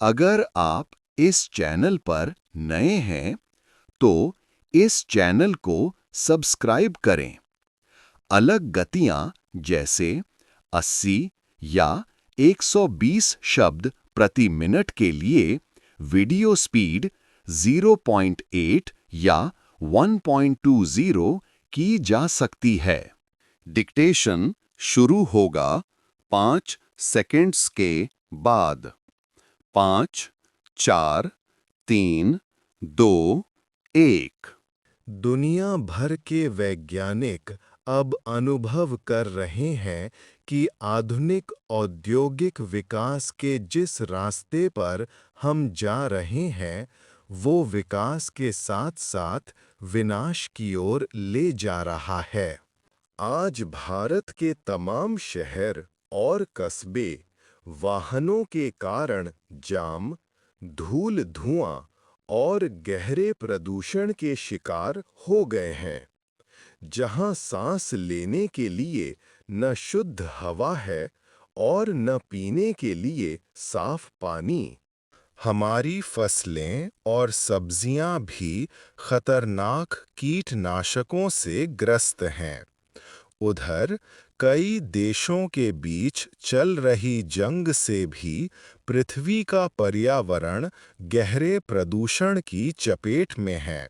अगर आप इस चैनल पर नए हैं, तो इस चैनल को सब्सक्राइब करें। अलग गतियां जैसे 80 या 120 शब्द प्रति मिनट के लिए वीडियो स्पीड 0.8 या 1.20 की जा सकती है। डिक्टेशन शुरू होगा 5 सेकंड्स के बाद। 5, 4, 3, 2, 1। दुनिया भर के वैज्ञानिक अब अनुभव कर रहे हैं कि आधुनिक औद्योगिक विकास के जिस रास्ते पर हम जा रहे हैं, वो विकास के साथ-साथ विनाश की ओर ले जा रहा है। आज भारत के तमाम शहर और कस्बे वाहनों के कारण जाम, धूल धुआं और गहरे प्रदूषण के शिकार हो गए हैं। जहां सांस लेने के लिए न शुद्ध हवा है और न पीने के लिए साफ पानी। हमारी फसलें और सब्जियां भी खतरनाक कीटनाशकों से ग्रस्त हैं। उधर कई देशों के बीच चल रही जंग से भी पृथ्वी का पर्यावरण गहरे प्रदूषण की चपेट में है।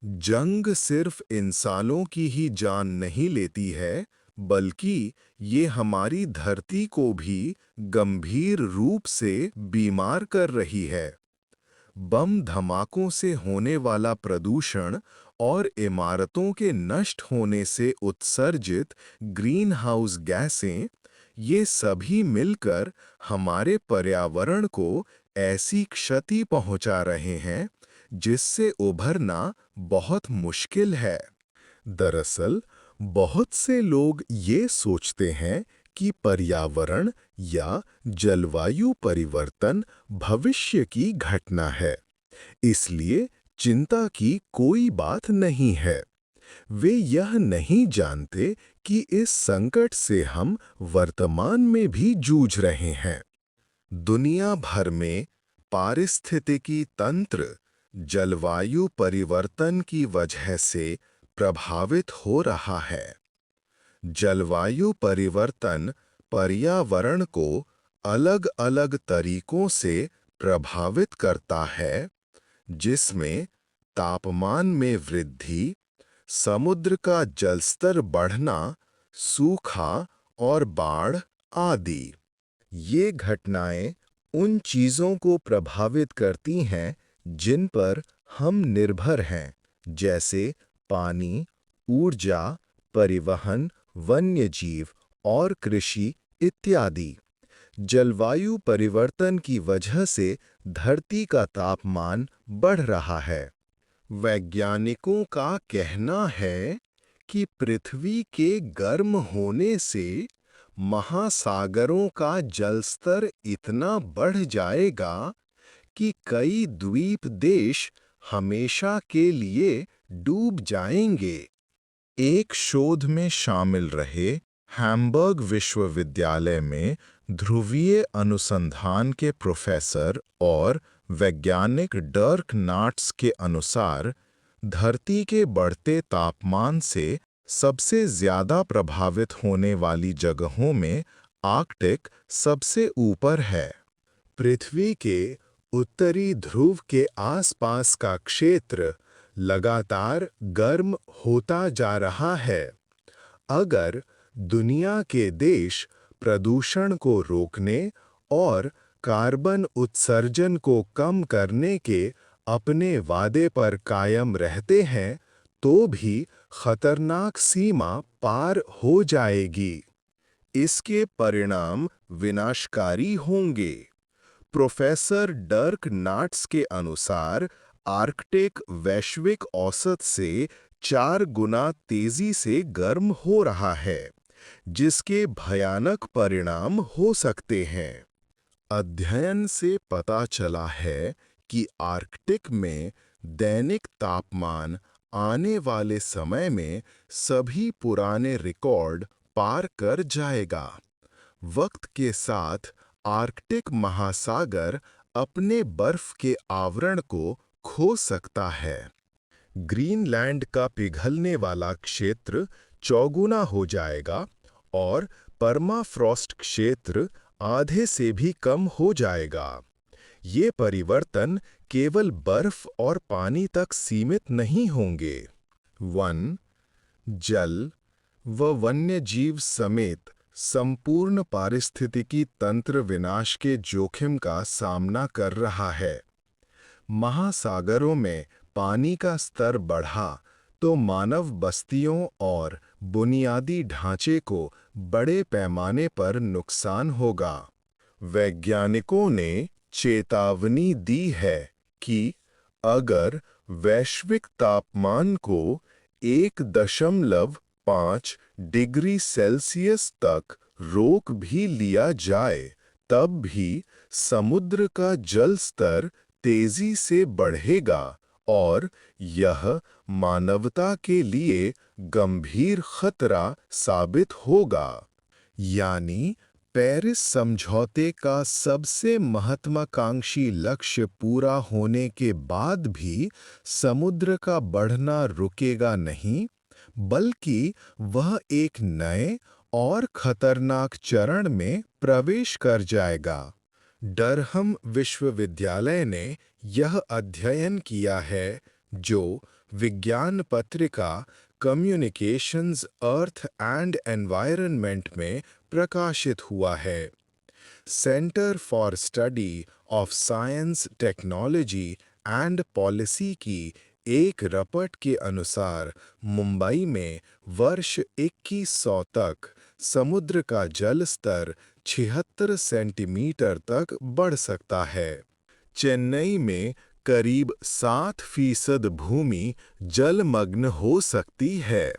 जंग सिर्फ इंसानों की ही जान नहीं लेती है, बल्कि ये हमारी धरती को भी गंभीर रूप से बीमार कर रही है। बम धमाकों से होने वाला प्रदूषण और इमारतों के नष्ट होने से उत्सर्जित ग्रीन हाउस गैसें, ये सभी मिलकर हमारे पर्यावरण को ऐसी क्षति पहुंचा रहे हैं जिससे उभरना बहुत मुश्किल है। दरअसल, बहुत से लोग ये सोचते हैं कि पर्यावरण या जलवायु परिवर्तन भविष्य की घटना है, इसलिए चिंता की कोई बात नहीं है। वे यह नहीं जानते कि इस संकट से हम वर्तमान में भी जूझ रहे हैं। दुनिया भर में पारिस्थितिकी तंत्र जलवायु परिवर्तन की वजह से प्रभावित हो रहा है। जलवायु परिवर्तन पर्यावरण को अलग-अलग तरीकों से प्रभावित करता है, जिसमें तापमान में वृद्धि, समुद्र का जलस्तर बढ़ना, सूखा और बाढ़ आदि। ये घटनाएं उन चीज़ों को प्रभावित करती हैं जिन पर हम निर्भर हैं, जैसे पानी, ऊर्जा, परिवहन, वन्यजीव और कृषि इत्यादि। जलवायु परिवर्तन की वजह से धरती का तापमान बढ़ रहा है। वैज्ञानिकों का कहना है कि पृथ्वी के गर्म होने से महासागरों का जलस्तर इतना बढ़ जाएगा कि कई द्वीप देश हमेशा के लिए डूब जाएंगे। एक शोध में शामिल रहे हैम्बर्ग विश्वविद्यालय में ध्रुवीय अनुसंधान के प्रोफेसर और वैज्ञानिक डर्क नाट्स के अनुसार, धरती के बढ़ते तापमान से सबसे ज्यादा प्रभावित होने वाली जगहों में आर्कटिक सबसे ऊपर है। पृथ्वी के उत्तरी ध्रुव के आसपास का क्षेत्र लगातार गर्म होता जा रहा है। अगर दुनिया के देश प्रदूषण को रोकने और कार्बन उत्सर्जन को कम करने के अपने वादे पर कायम रहते हैं, तो भी खतरनाक सीमा पार हो जाएगी। इसके परिणाम विनाशकारी होंगे। प्रोफेसर डर्क नाट्स के अनुसार, आर्कटिक वैश्विक औसत से 4 गुना तेजी से गर्म हो रहा है, जिसके भयानक परिणाम हो सकते हैं। अध्ययन से पता चला है कि आर्कटिक में दैनिक तापमान आने वाले समय में सभी पुराने रिकॉर्ड पार कर जाएगा। वक्त के साथ आर्कटिक महासागर अपने बर्फ के आवरण को खो सकता है। ग्रीनलैंड का पिघलने वाला क्षेत्र चौगुना हो जाएगा और परमाफ्रॉस्ट क्षेत्र आधे से भी कम हो जाएगा। ये परिवर्तन केवल बर्फ और पानी तक सीमित नहीं होंगे। वन, जल व वन्यजीव समेत संपूर्ण पारिस्थितिकी तंत्र विनाश के जोखिम का सामना कर रहा है। महासागरों में पानी का स्तर बढ़ा तो मानव बस्तियों और बुनियादी ढांचे को बड़े पैमाने पर नुकसान होगा। वैज्ञानिकों ने चेतावनी दी है कि अगर वैश्विक तापमान को 1.5 डिग्री सेल्सियस तक रोक भी लिया जाए, तब भी समुद्र का जल स्तर तेजी से बढ़ेगा और यह मानवता के लिए गंभीर खतरा साबित होगा। यानी पेरिस समझौते का सबसे महत्वाकांक्षी लक्ष्य पूरा होने के बाद भी समुद्र का बढ़ना रुकेगा नहीं, बल्कि वह एक नए और खतरनाक चरण में प्रवेश कर जाएगा। डरहम विश्वविद्यालय ने यह अध्ययन किया है, जो विज्ञान पत्रिका कम्युनिकेशंस अर्थ एंड एनवायरनमेंट में प्रकाशित हुआ है। Centre for study of science, technology and policy की एक रिपोर्ट के अनुसार मुंबई में वर्ष 2100 तक समुद्र का जल स्तर 76 सेंटीमीटर तक बढ़ सकता है। चेन्नई में करीब 7% भूमि जलमग्न हो सकती है।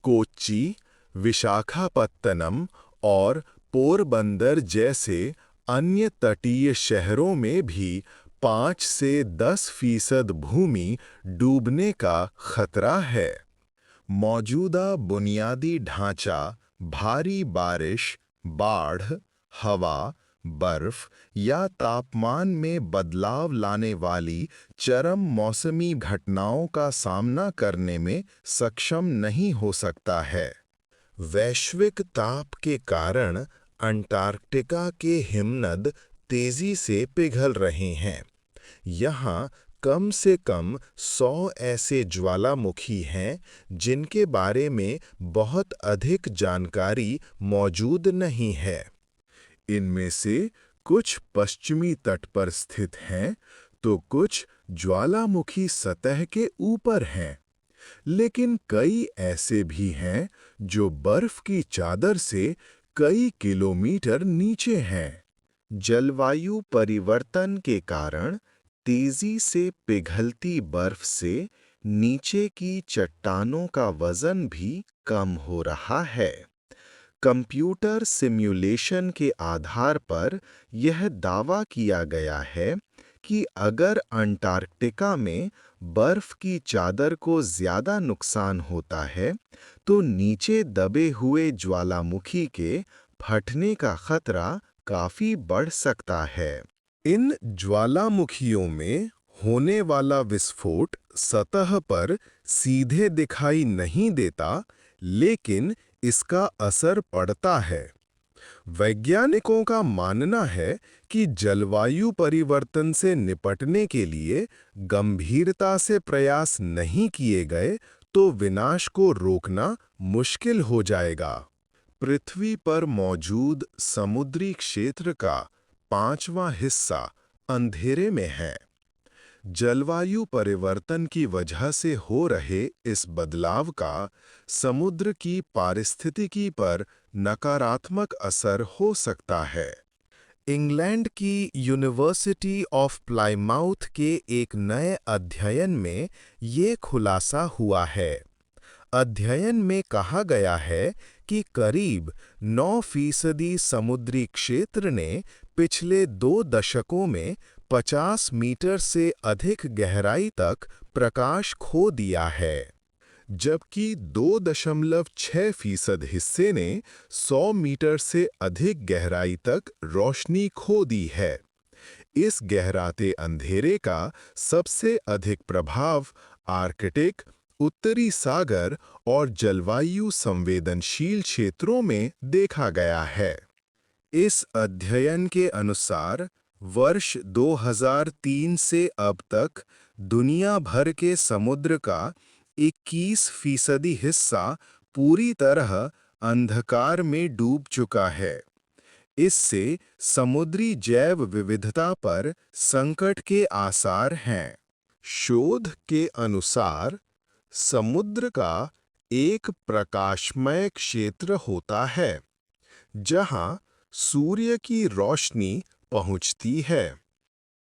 कोच्चि, विशाखापत्तनम और पोरबंदर जैसे अन्य तटीय शहरों में भी 5 से 10% भूमि डूबने का खतरा है। मौजूदा बुनियादी ढांचा भारी बारिश, बाढ़, हवा, बर्फ या तापमान में बदलाव लाने वाली चरम मौसमी घटनाओं का सामना करने में सक्षम नहीं हो सकता है। वैश्विक ताप के कारण अंटार्कटिका के हिमनद तेजी से पिघल रहे हैं। यहाँ कम से कम 100 ऐसे ज्वालामुखी हैं जिनके बारे में बहुत अधिक जानकारी मौजूद नहीं है। इनमें से कुछ पश्चिमी तट पर स्थित हैं, तो कुछ ज्वालामुखी सतह के ऊपर हैं। लेकिन कई ऐसे भी हैं जो बर्फ की चादर से कई किलोमीटर नीचे हैं। जलवायु परिवर्तन के कारण तेजी से पिघलती बर्फ से नीचे की चट्टानों का वजन भी कम हो रहा है। कंप्यूटर सिमुलेशन के आधार पर यह दावा किया गया है कि अगर अंटार्कटिका में बर्फ की चादर को ज्यादा नुकसान होता है, तो नीचे दबे हुए ज्वालामुखी के फटने का खतरा काफी बढ़ सकता है। इन ज्वालामुखियों में होने वाला विस्फोट सतह पर सीधे दिखाई नहीं देता, लेकिन इसका असर पड़ता है। वैज्ञानिकों का मानना है कि जलवायु परिवर्तन से निपटने के लिए गंभीरता से प्रयास नहीं किए गए तो विनाश को रोकना मुश्किल हो जाएगा। पृथ्वी पर मौजूद समुद्री क्षेत्र का 5वां हिस्सा अंधेरे में है। जलवायु परिवर्तन की वजह से हो रहे इस बदलाव का समुद्र की पारिस्थितिकी पर नकारात्मक असर हो सकता है। इंग्लैंड की यूनिवर्सिटी ऑफ प्लाईमाउथ के एक नए अध्ययन में ये खुलासा हुआ है। अध्ययन में कहा गया है कि करीब 9% समुद्री क्षेत्र ने पिछले 2 दशकों में 50 मीटर से अधिक गहराई तक प्रकाश खो दिया है, जबकि 2.6% हिस्से ने 100 मीटर से अधिक गहराई तक रोशनी खो दी है। इस गहराते अंधेरे का सबसे अधिक प्रभाव आर्कटिक, उत्तरी सागर और जलवायु संवेदनशील क्षेत्रों में देखा गया है। इस अध्ययन के अनुसार वर्ष 2003 से अब तक दुनिया भर के समुद्र का 21% हिस्सा पूरी तरह अंधकार में डूब चुका है। इससे समुद्री जैव विविधता पर संकट के आसार हैं। शोध के अनुसार समुद्र का एक प्रकाशमय क्षेत्र होता है जहां सूर्य की रोशनी पहुंचती है।